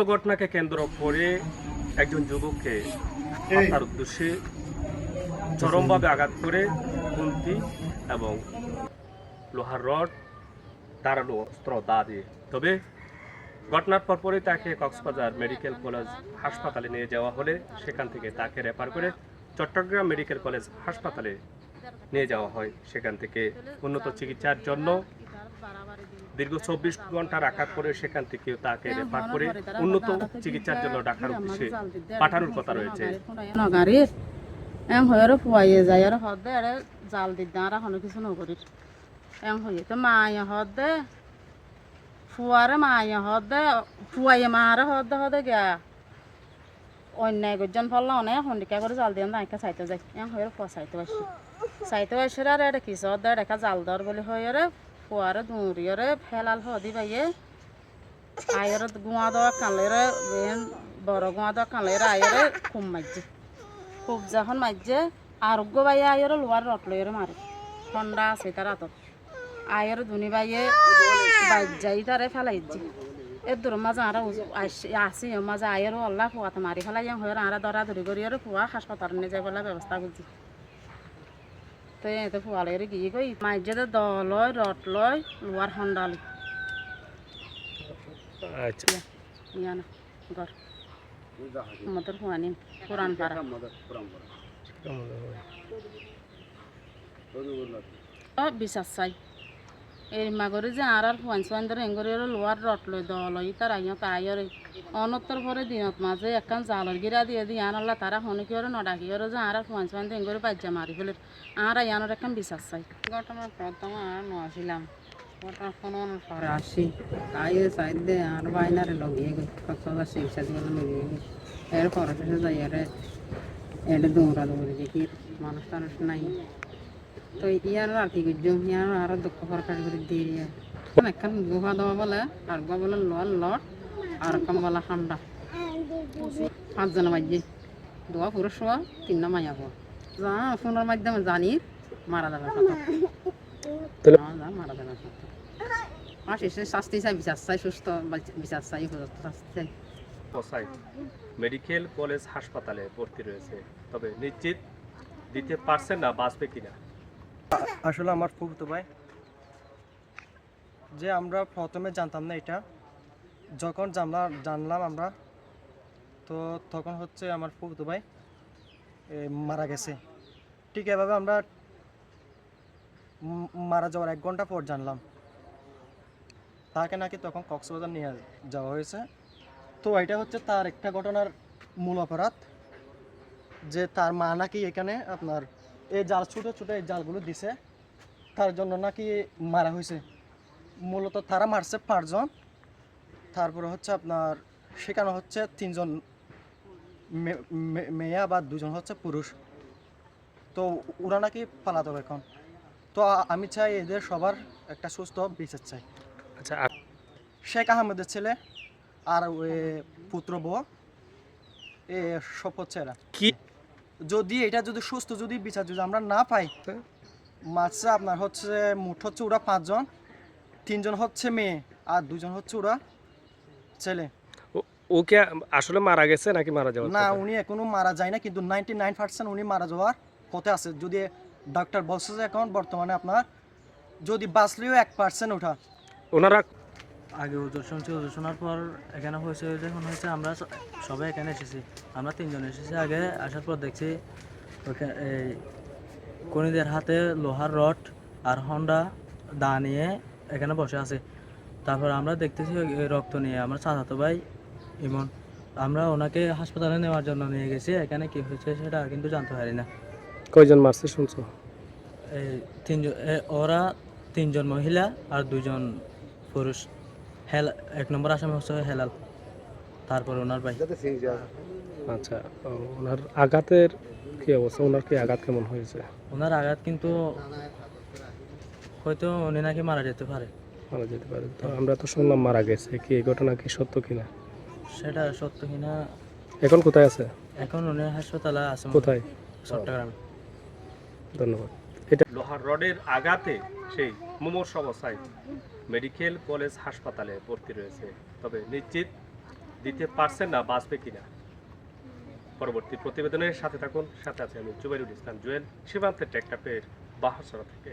ঘটনাকে কেন্দ্র করে একজন যুবককে হত্যার উদ্দেশ্যে চরমভাবে আঘাত করে খুন্তি এবং লোহার রড ধারালো অস্ত্র দা দিয়ে। তবে ঘটনার পরপরই তাকে কক্সবাজার মেডিকেল কলেজ হাসপাতালে নিয়ে যাওয়া হলে সেখান থেকে তাকে রেফার করে চট্টগ্রাম মেডিকেল কলেজ হাসপাতালে নিয়ে যাওয়া হয়। সেখান থেকে উন্নত চিকিৎসার জন্য দীর্ঘ 24 ঘন্টা রাখার পরে সেখান থেকে তাকে রেফার করে উন্নত চিকিৎসার জন্য ঢাকার উদ্দেশ্যে পাঠানোর কথা রয়েছে। জাল দিদারা হন কিছু নগরী এম হয়ে তো মায়া হদে ফুয়ারে মায়া হদে ফুয়াইয়ে মারে হদে হদে গিয়া অন্যায় গজন ফল অনেক হন্ডিকা করে জাল দিয়ে নাইকা চাইতে যাই এম হয়ে ফুয়া চাইতে আসে আর এটা কিছু হদে দেখা জাল দর বলে হয়ে রে ফুয়ারে দৌড়িয়ে ফেলাল হদি বাইয়ে আয়ের গুয়া দেওয়া কানলে বেন বড় গুয়া দেওয়া কানলে আয়ের খুব মাইজে খুব যখন মাইজে আরোগ্য বাইয়ে আয়ের লোয়ার রট লইয়ের মারে ঠান্ডা আছে তার হাতত আয়ের ধুনি বাইয়ে বাইর যাই তারে ফেলাইছি এর দূর মাঝে আরা আসি মাঝে আয়ের আল্লাহ ফুয়াতে মারি ফেলাই হয়ে আরা দরা ধরি করি ফুয়া হাসপাতাল নিয়ে যাই বলে ব্যবস্থা করছি তো এতে ফুয়ালে গিয়ে গই মাইজে দল লয় রট লয় লোয়ার হন্ডালি আচ্ছা ইয়ানা ঘর আমাদের ফুয়ানি পুরান পাড়া বিশ্বাস চাই এই মাগরে যে আর ফুয়ান সোয়ান ধরে এঙ্গরে লোয়ার রট লই দল তার আইয় তাইরে অনত্তর পরে দিনত মাঝে একখান জালর গিরা দিয়ে দিয়ে আনলা তারা হনকি ওরে নডাকি ওরে যে আর ফুয়ান সোয়ান এঙ্গরে বাজ্যা মারি ফেলে আর আইয়ানোর একখান বিশ্বাস চাই ঘটনা প্রথম আর নছিলাম ঘটনা কোনো পরে আসি তাই সাইড দে আর বাইনারে লগিয়ে গই কক্সবাজার চিকিৎসা দিকে লগিয়ে গই এর পরে শেষে যাই এটা দৌড়া দৌড়ি দেখি মানুষ টানুষ নাই তো ইয়ার আর কি করছো ইয়ার আরো দুঃখ সরকার করে দিয়ে একখান গুহা দেওয়া বলে আর গুহা বলে লল লট আর কম বলা ঠান্ডা 5 জন বাজে দোয়া পুরুষ হওয়া 3 মাইয়া হওয়া যা ফোনের মাধ্যমে জানি মারা যাবে মারা যাবে আর শেষে শাস্তি চাই বিচার চাই সুস্থ বিচার চাই শাস্তি চাই। মেডিকেল কলেজ হাসপাতালে ভর্তি রয়েছে, তবে নিশ্চিত দিতে পারছেন না বাঁচবে কিনা। আসলে আমার ফুফুতো ভাই যে আমরা প্রথমে জানতাম না এটা, যখন জানলাম আমরা তো তখন হচ্ছে আমার ফুফুতো ভাই মারা গেছে। ঠিক এভাবে আমরা মারা যাওয়ার 1 ঘন্টা পর জানলাম তাকে নাকি তখন কক্সবাজার নিয়ে যাওয়া হয়েছে। তো এটা হচ্ছে তার একটা ঘটনার মূল অপরাধ যে তার মা নাকি এখানে আপনার এই জাল ছোটো ছোটো এই জালগুলো দিছে, তার জন্য নাকি মারা হয়েছে। মূলত তারা মারছে 5 জন, তারপরে হচ্ছে আপনার সেখানে হচ্ছে 3 জন মেয়ে বা 2 জন হচ্ছে পুরুষ। তো ওরা নাকি পালাতক এখন। তো আমি চাই এদের সবার একটা সুস্থ বিচার চাই। আচ্ছা, শেখ আহমেদের ছেলে আর ওই পুত্র বউ সব হচ্ছে এরা কি যদি এটা যদি সুস্থ যদি বিচার যদি আমরা না পাই, মাত্র আপনার হচ্ছে মোট হচ্ছে ওরা 5 জন, 3 জন হচ্ছে মেয়ে আর 2 জন হচ্ছে ওরা ছেলে। ওকে আসলে মারা গেছে নাকি মারা যাওয়ার না, উনি এখনো মারা যায় না, কিন্তু 99% উনি মারা যাওয়ার পথে আছে। যদি ডাক্তার বলছে যে এখন বর্তমানে আপনার যদি বাঁচলেও 1% ওঠা। ওনারা আগে ওজন শুনছি, ওজন শোনার পর এখানে হয়েছে যখন হয়েছে আমরা সবাই এখানে এসেছি, আমরা 3 জন এসেছি। আগে আসার পর দেখছি এই কনিদের হাতে লোহার রড আর হন্ডা দা নিয়ে এখানে বসে আছে। তারপর আমরা দেখতেছি রক্ত নিয়ে আমার চাচাতো ভাই ইমন, আমরা ওনাকে হাসপাতালে নেওয়ার জন্য নিয়ে গেছি। এখানে কি হয়েছে সেটা কিন্তু জানতে পারি না। কয়জন মারছে শুনছো? এই 3 জন, ওরা 3 জন মহিলা আর 2 জন পুরুষ। 1 নম্বর আসামি হচ্ছে হেলাল, তারপর ওনার ভাই। আচ্ছা, ওনার আঘাতের কি অবস্থা? ওনার কি আঘাত কেমন হয়েছে? ওনার আঘাত কিন্তু হয়তো উনি নাকি মারা যেতে পারে। মারা যেতে পারে। তো আমরা তো শুনলাম মারা গেছে, কি এই ঘটনা কি সত্য কিনা? সেটা সত্য কিনা এখন কোথায় আছে? এখন উনি হাসপাতালে আছে। কোথায়? চট্টগ্রামে। ধন্যবাদ। এটা লোহার রডের আঘাতে সেই মুমূর্ষু অবস্থায় মেডিকেল কলেজ হাসপাতালে ভর্তি রয়েছে, তবে নিশ্চিত দিতে পারছেন না, বাঁচবে কিনা। পরবর্তী প্রতিবেদনের সাথে থাকুন। সাথে আছে আমি জুবাইরুল ইসলাম জুয়েল, সীমান্তের টেকটাপের বাহারছড়া থেকে।